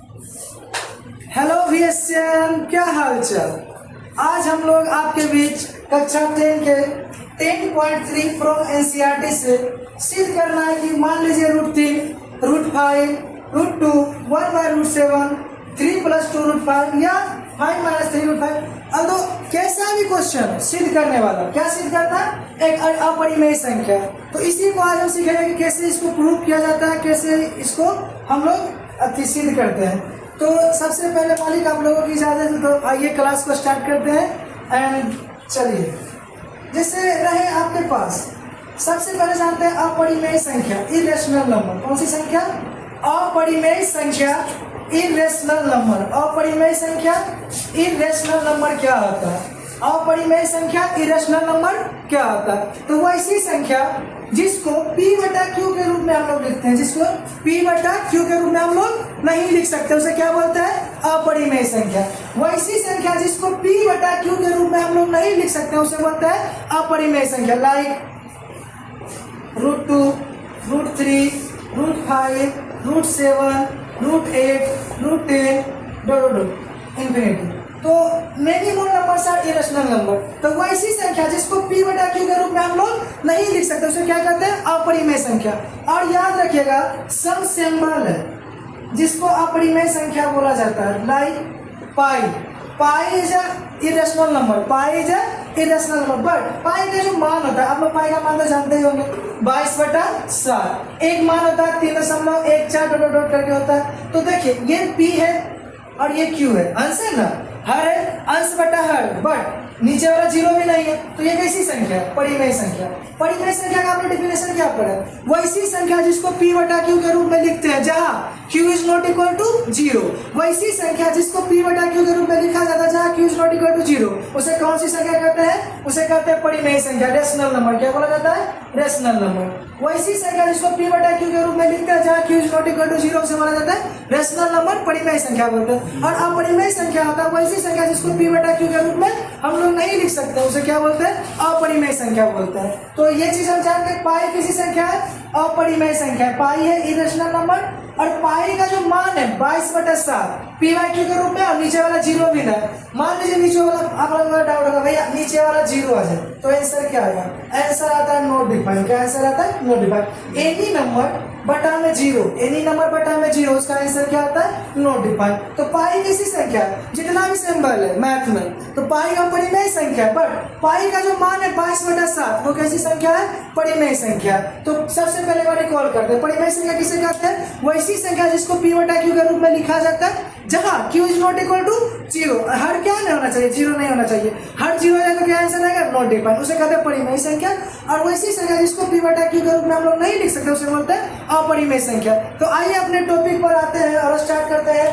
Hello VSM, क्या हाल चाल। आज हम लोग आपके बीच कक्षा 10 के 10.3 फ्रॉम NCERT से सिद्ध करना है कि मान लीजिए √3, √5, √2, 1/√7, 3 + 2 √5 या 5 - 3 √5। अब कैसा भी क्वेश्चन सिद्ध करने वाला, क्या सिद्ध करना है? एक अपरिमेय संख्या। तो इसी को आज हम सीखेंगे कि कैसे इसको प्रूव किया जाता है, कैसे इसको हम लोग सिद्ध करते हैं। तो सबसे पहले मालिक आप लोगों की इजाज़त है तो आइए क्लास को स्टार्ट करते हैं। एंड चलिए, जैसे रहे आपके पास सबसे पहले जानते हैं अपरिमेय संख्या, इरेशनल नंबर। कौन सी संख्या? अपरिमेय संख्या, इरेशनल नंबर। अपरिमेय संख्या, इरेशनल नंबर क्या होता है? अपरिमेय संख्या, इरेशनल नंबर क्या होता है? तो वैसी संख्या जिसको P/Q के रूप में हम लोग लिखते हैं, जिसको P/Q के रूप में हम लोग नहीं लिख सकते, उसे क्या बोलते हैं? अपरिमेय संख्या। वैसी संख्या जिसको P/Q के रूप में हम लोग नहीं लिख सकते, उसे बोलते हैं अपरिमेय संख्या। Like √2, √3, √5, √7, √8, √10, infinity. तो many more numbers are irrational number. तो वैसी संख्या जिसको P/Q के रूप में हम लोग नहीं लिख सकते, उसे क्या कहते हैं? अपरिमेय संख्या। और याद रखिएगा, सम सिंबल है जिसको अपरिमेय संख्या बोला जाता है। Like pi is irrational number, pi is irrational number. But पाई का जो मान होता है, आप लोग पाई का मान तो जानते ही होंगे, 22/7। एक मान होता है 3.14 डॉट डॉट करके होता है। तो देखिए, ये P है और ये Q है, अंश है ना, हर है, अंश बटा हर, बट नीचे वाला 0 भी नहीं है। तो ये कैसी संख्या है? परिमेय संख्या। परिमेय संख्या का आपने डेफिनेशन क्या पढ़ा? वैसी संख्या जिसको P/Q के रूप में लिखते हैं जहां Q is not equal to 0। वैसी संख्या जिसको P/Q के रूप में लिखा जाता है जहां Q is not equal to 0, उसे कौन सी संख्या कहते हैं? उसे कहते हैं परिमेय संख्या, रेशनल नंबर। क्या बोला जाता है? Rational number. वैसी संख्या जिसको P/Q के रूप में लिखते हैं जहां Q is not equal to 0, उसे बोला जाता है रेशनल नंबर, परिमेय संख्या बोलते हैं। और अपरिमेय संख्या होता है वैसी संख्या जिसको P/Q के रूप में हम लोग नहीं लिख सकते, उसे क्या बोलते हैं? अपरिमेय संख्या बोलते हैं। तो ये चीज हम जानते हैं, पाई किसी संख्या है? अपरिमेय संख्या है। पाई है इरेशनल नंबर, और पाई का जो मान है 22/7 P/Q के रूप में, और नीचे वाला 0 भी ना। मान लीजिए नीचे वाला, आप लोगों को डाउट होगा भैया नीचे वाला 0 आ जाए तो आंसर क्या आएगा? आंसर आता है नॉट डिफाइंड। क्या आंसर आता है? Not defined. एनी नंबर बटा में 0, एनी नंबर बटा में 0, उसका आंसर क्या आता है? Not defined. तो पाई कैसी संख्या? जितना भी सिंबल है मैथ में, तो पाई अपरिमेय संख्या है। बट पाई का जो मान है 22/7, वो कैसी संख्या है? परिमेय संख्या। तो सबसे पहले बार कॉल करते हैं परिमेय संख्या किसे कहते हैं? वैसी संख्या जिसको P/Q के रूप में लिखा जाता है जहां Q is not equal to 0। हर क्या नहीं होना चाहिए? 0 नहीं होना चाहिए। हर 0 है तो क्या आंसर आएगा? Not defined. उसे कहते हैं परिमेय संख्या। और वैसी संख्या जिसको P/Q के रूप में हम लोग नहीं लिख सकते, उसे बोलते हैं अपरिमेय संख्या। तो आइए अपने टॉपिक पर आते हैं और स्टार्ट करते हैं।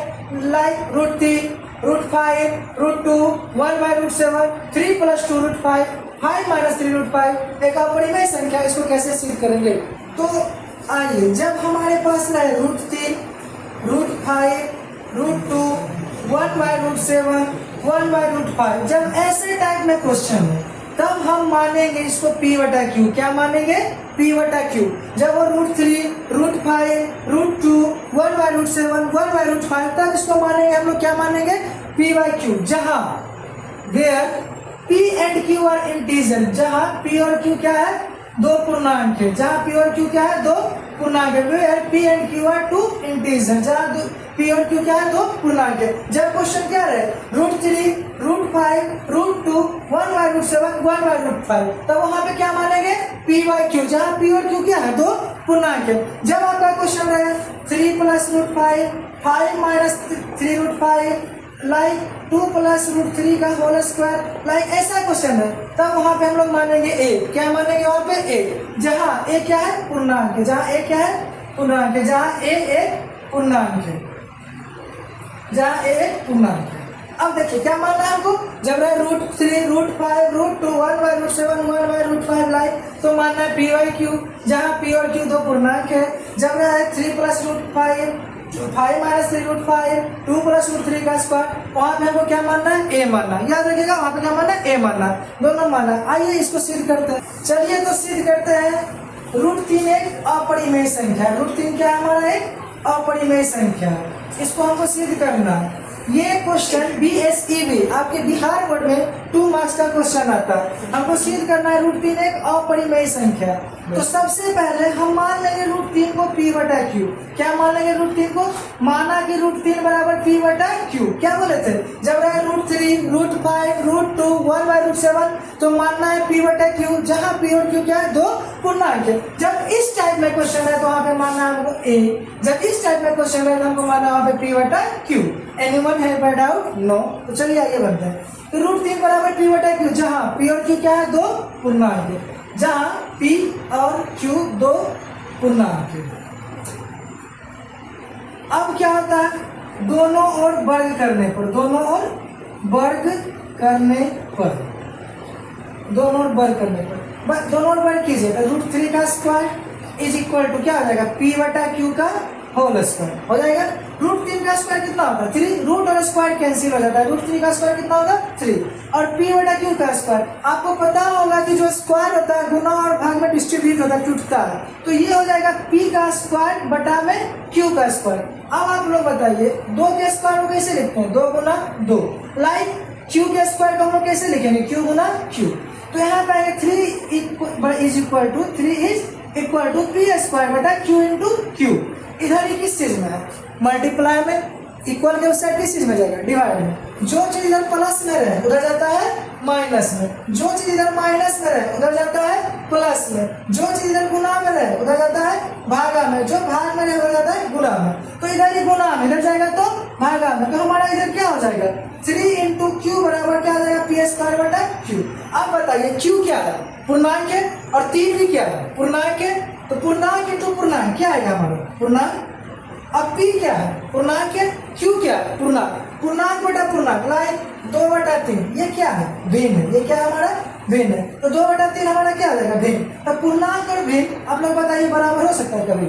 लाइक √3, √5, √2, 1/√7, 3 + 2 √5, 5 - 3 √5 एक अपरिमेय संख्या। इसको कैसे सिद्ध करेंगे? तो आइए, जब हमारे पास रहे √3, √5, √2, 1/√7, 1/√5, जब ऐसे टाइप में क्वेश्चन है तब हम मानेंगे इसको P/Q। क्या मानेंगे? P/Q। जब वो √3, √5, √2, 1/√7, 1/√5, तब इसको मानेंगे हम लोग। क्या मानेंगे? P/Q। जहां where P and Q are integer, जहां P और Q क्या है? दो पूर्णांक है। जहां P और Q क्या है? दो पूर्णांक है। Where P and Q are two integer, जहां P और Q क्या है? दो पूर्णांक है। जब क्वेश्चन क्या है? √3, √5, √2, 1/√7, 1/√5, तब वहां पे क्या मानेंगे? P/Q, जहां P और Q क्या है? दो पूर्णांक है। जब आपका क्वेश्चन है 3 + √5, 5 - 3 √5, लाइक 2 + √3 का होल स्क्वायर, लाइक ऐसा क्वेश्चन है, तब वहां पे हम लोग मानेंगे A। क्या मानेंगे वहां पे? A। जहां A क्या है? पूर्णांक है। जहां A क्या है? पूर्णांक है। जहां A एक पूर्णांक है। जहां A एक पूर्णांक है। अब देखिए क्या मानना है हमको? जब रहे √3, √5, √2, 1/√7, 1/√5 लाइक, तो मानना है P/Q, जहां P और Q दो पूर्णांक है। जब रहे 3 + √5, 5 - 3 √5, 2 + √3 का स्क्वायर, वहां पे हमको क्या मानना है? A मानना है। याद रखिएगा, वहां पे क्या मानना है? A मानना है। दोनों मानना है। आइए इसको सिद्ध करते हैं। चलिए तो सिद्ध करते हैं। √3 एक अपरिमेय संख्या है। √3 क्या है हमारा? एक अपरिमेय संख्या है, इसको हमको सिद्ध करना है। ये क्वेश्चन BSEB आपके बिहार बोर्ड में 2 मार्क्स का क्वेश्चन आता है। हमको सिद्ध करना है √3 एक अपरिमेय संख्या। तो सबसे पहले हम मान लेंगे √3 को P/Q। क्या मान लेंगे √3 को? माना कि √3 बराबर P/Q। क्या बोले थे? जब रहे √3, √5, √2, 1/√7 तो मानना है P/Q, जहाँ P और Q क्या है? 2 पूर्णांक है। जब इस टाइप में क्वेश्चन है तो वहाँ पे मानना है हमको A। जब इस टाइप में क्वेश्चन है तो हमको मानना है वहाँ पे P/Q। Anyone have a doubt? No. तो चलिए आगे बढ़ते हैं। तो √3 बराबर P/Q, जहाँ P और Q क्या है? 2 पूर्णांक है। जहाँ P और Q 2 पूर्णांक है। अब क्या होता है? दोनों ओर वर्ग करने पर, दोनों ओर वर्ग करने पर, दोनों ओर वर्ग करने पर, दोनों ओर वर्ग कीजिए तो √3 का स्क्वायर इज इक्वल टू क्या हो जाएगा? P/Q का होल स्क्वायर हो जाएगा। √3 का स्क्वायर कितना होता है? 3। रूट और स्क्वायर कैंसिल हो जाता है। √3 का स्क्वायर कितना होगा? 3। और P/Q का स्क्वायर आपको पता होगा कि जो स्क्वायर होता है गुना और भाग में डिस्ट्रीब्यूट होता है, टूटता है। तो ये हो जाएगा P का स्क्वायर बटा में Q का स्क्वायर। अब आप लोग बताइए 2 के स्क्वायर को कैसे लिखते हैं? 2 गुना 2। लाइक Q के स्क्वायर को हम लोग कैसे लिखेंगे? Q गुना Q। तो यहाँ पे आएगा 3 इज इक्वल टू P² बटा Q इंटू Q। इधर ही किस चीज में है? मल्टीप्लाई में। इक्वल के उस साइड किस चीज में जाएगा? डिवाइड में। जो चीज इधर प्लस में रहे उधर जाता है माइनस में। जो चीज इधर माइनस में रहे उधर जाता है प्लस में। जो चीज इधर गुना में रहे उधर जाता है भागा में। जो भाग में रहे उधर जाता है गुना में। तो इधर ही गुना में, इधर जाएगा तो भागा में। तो हमारा इधर क्या हो जाएगा? 3 इंटू Q बराबर क्या हो जाएगा? P² बटा Q। अब बताइए Q क्या है? पूर्णांक है। और 3 भी क्या है? पूर्णांक है। तो पूर्णांक इंटू पूर्णांक क्या आएगा हमारा? पूर्णांक। अब P क्या है? पूर्णांक है। Q क्या है? पूर्णांक। पूर्णांक बटा पूर्णांक लाइक 2/3। ये क्या है? भिन्न है। ये क्या है हमारा? भिन्न है। तो 2/3 हमारा क्या हो जाएगा? भिन्न। तो पूर्णांक और भिन्न आप लोग बताइए बराबर हो सकता है कभी?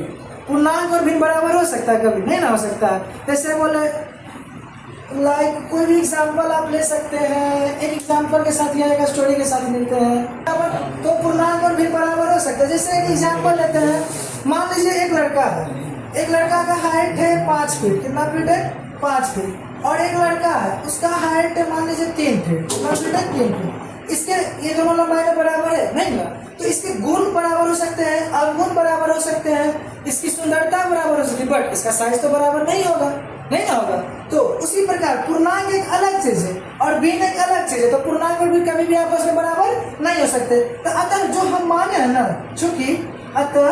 पूर्णांक और भिन्न बराबर हो सकता है कभी? नहीं ना हो सकता है। जैसे बोले लाइक कोई भी एग्जाम्पल आप ले सकते हैं। एक एग्जाम्पल के साथ या एक स्टोरी के साथ मिलते हैं तो पूर्णांक और भिन्न बराबर हो सकता है। जैसे एक एग्जाम्पल लेते हैं। मान लीजिए एक लड़का है। एक लड़का का हाइट है 5 फीट। कितना फीट है? 5 फीट। और एक लड़का है उसका हाइट है मान लीजिए 3 फीट। कितना फीट है? 3 फीट। इसके ये दोनों लंबाई में बराबर है नहीं ना? तो इसके गुण बराबर हो सकते हैं, अवगुण बराबर हो सकते हैं, इसकी सुंदरता बराबर हो सकती है, बट इसका साइज तो बराबर नहीं होगा, नहीं ना होगा। तो उसी प्रकार पूर्णांक एक अलग चीज है और भिन्न एक अलग चीज है। तो पूर्णांक और भिन्न कभी भी आपस में बराबर नहीं हो सकते। तो अतः जो हम माने हैं ना, चूंकि अतः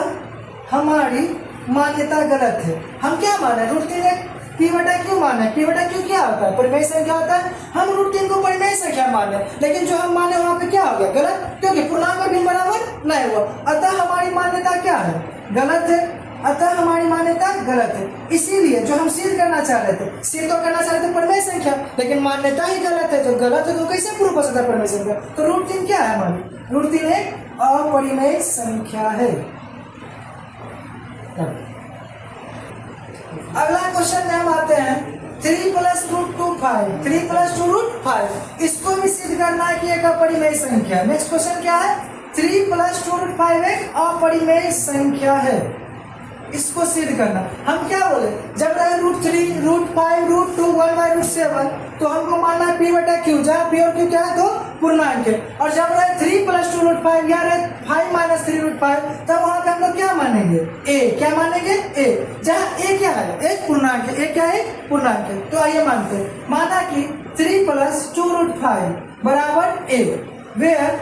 हमारी मान्यता गलत है। हम क्या माने? √3 P/Q माने। P/Q क्या होता है? परिमेय संख्या होता है। हम √3 को परिमेय संख्या माने, लेकिन जो हम माने वहां पे क्या हो गया? गलत, क्योंकि पूर्णांक और भिन्न बराबर नहीं हुआ। अतः हमारी मान्यता क्या है? गलत है। अतः हमारी मान्यता गलत है। इसीलिए जो हम सिद्ध करना चाह रहे थे, सिद्ध तो करना चाह रहे थे परिमेय संख्या, लेकिन मान्यता ही गलत है। जो गलत है तो कैसे प्रूव हो सकता है परिमेय संख्या? तो √3 क्या है हमारी? √3 एक अपरिमेय संख्या है। अगला क्वेश्चन में हम आते हैं 3 + √2 5। 3 + 2 √5। इसको भी सिद्ध करना है कि एक अपरिमेय संख्या। नेक्स्ट क्वेश्चन क्या है? 3 + 2 √5 एक अपरिमेय संख्या है। इसको सिद्ध करना। हम क्या बोले? जब रहे √3, √5, √2, 1/√7 तो हमको मानना है P/Q, जहाँ P और Q क्या है? तो पूर्णांक है। और जब रहे 3 + 2 √5 या रहे 5 - 3 √5 तब वहां पे हम लोग क्या मानेंगे? A। क्या मानेंगे? A। जहाँ A क्या है? एक पूर्णांक है। A क्या है? पूर्णांक है। तो आइए मानते हैं। माना कि 3 + 2 √5 बराबर A, वेयर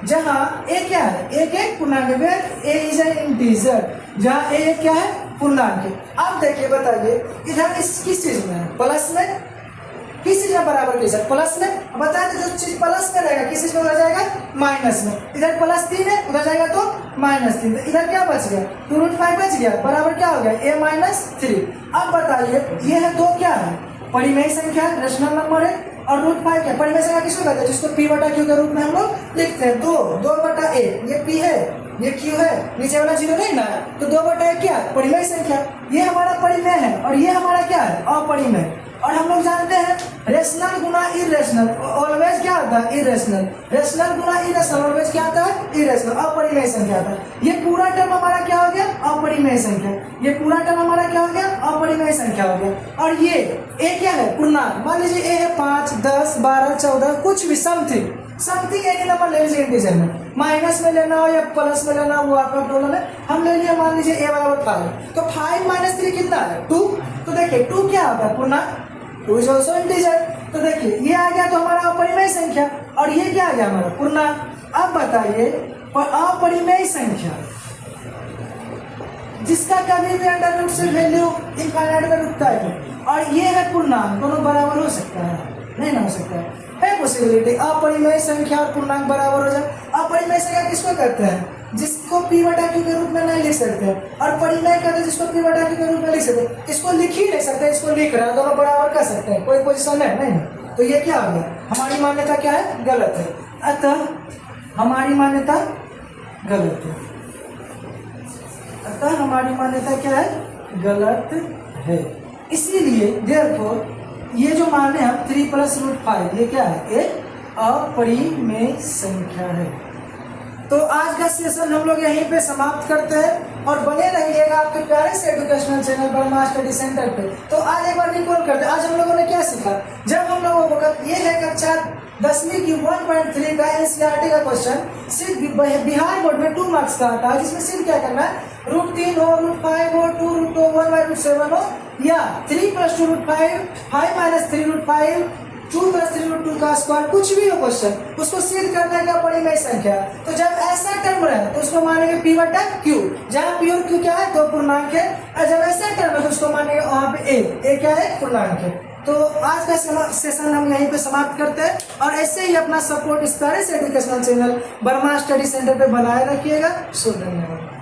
जहाँ A क्या है? A के पूर्णांक है। Where A is an integer, जहाँ A क्या है? पूर्णांक है। अब देखिए बताइए इधर इस किस चीज में है? प्लस में। किस चीज में बराबर की सर? प्लस में। बताए तो जो चीज प्लस में रहेगा किस चीज में उधर जाएगा? माइनस में। इधर +3 है उधर जाएगा तो -3। इधर क्या बच गया? 2 √5 बच गया। बराबर क्या हो गया? A - 3। अब बताइए ये है 2 क्या है? परिमेय संख्या, रेशनल नंबर है। और √5 क्या? परिमेय संख्या किसको कहते हैं? जिसको P/Q के रूप में हम लोग लिखते हैं। 2/A। ये P है, ये Q है, नीचे वाला 0 नहीं ना, तो 2/A क्या? परिमेय संख्या। ये हमारा परिमेय है और ये हमारा क्या है? अपरिमेय। और हम लोग जानते हैं रेशनल गुना इरेशनल ऑलवेज क्या आता है, इरेशनल। रेशनल गुना इरेशनल ऑलवेज क्या आता है, इरेशनल, अपरिमेय संख्या आता है। ये पूरा टर्म हमारा क्या हो गया, अपरिमेय संख्या। ये पूरा टर्म हमारा क्या हो गया, अपरिमेय संख्या हो गया। और ये ए क्या है, पूर्णांक। मान लीजिए ए है 5, 10, 12, 14 कुछ भी समथिंग एक नंबर ले लीजिए इंटीजर में, माइनस में लेना हो या प्लस में लेना हो वो आपका प्रॉब्लम है। हम ले लिए मान लीजिए ए बराबर 5, तो 5 माइनस 3 कितना है, 2। तो देखिए 2 क्या होता है, पूर्णांक, 2 इज ऑल्सो इंटीजर। तो देखिए ये आ गया तो हमारा अपरिमेय संख्या, और ये क्या आ गया हमारा पूर्णांक। अब बताइए अपरिमेय संख्या जिसका कभी भी अंडर रूट से वैल्यू इनफाइनाइट में रुकता है, और ये है पूर्णांक, दोनों बराबर हो सकता है, नहीं ना हो सकता है पॉसिबिलिटी अपरिमेय संख्या और पूर्णांक बराबर हो जाए। अपरिमेय संख्या किसको कहते हैं, जिसको p बटा q के रूप में नहीं लिख सकते, और परिमेय कहते हैं जिसको p बटा q के रूप में लिख सकते। इसको लिख ही नहीं सकते, इसको लिख रहा है, दोनों बराबर कर सकते हैं, कोई पोजीशन है नहीं। तो ये क्या हो गया, हमारी मान्यता क्या है, गलत है। अतः हमारी मान्यता गलत है, अतः हमारी मान्यता क्या है, गलत है। इसीलिए देयरफॉर ये जो माने हम 3 + √5 ये क्या है, एक अपरिमेय संख्या है। तो आज का सेशन हम लोग यहीं पे समाप्त करते हैं, और बने रहिएगा आपके प्यारे से educational channel Verma study centre पे। तो आज एक बार रिकॉल करते हैं, आज हम लोगों ने क्या सीखा। जब हम लोगों को ये है कक्षा 10वीं की 1.3 का एनसीईआरटी का क्वेश्चन सिर्फ बिहार बोर्ड में 2 मार्क्स का आता है, जिसमें सिर्फ क्या करना है, √3 हो, √5 हो, 2 √2 1/√7 हो, या 3 + 2 √5 5 - 3 √5 2 + 3 √2 का स्क्वायर, कुछ भी हो क्वेश्चन, उसको सिद्ध करने का अपरिमेय संख्या। तो जब ऐसा टर्म रहे तो उसको मानेंगे p बटा q, जहाँ p और q क्या है, 2 पूर्णांक है। और जब ऐसा टर्म है तो उसको मानेंगे वहाँ पे a क्या है, पूर्णांक है। तो आज का सेशन हम यहीं पे समाप्त करते हैं, और ऐसे ही अपना सपोर्ट इस प्यारे से educational channel Verma study centre पे बनाए रखिएगा। धन्यवाद।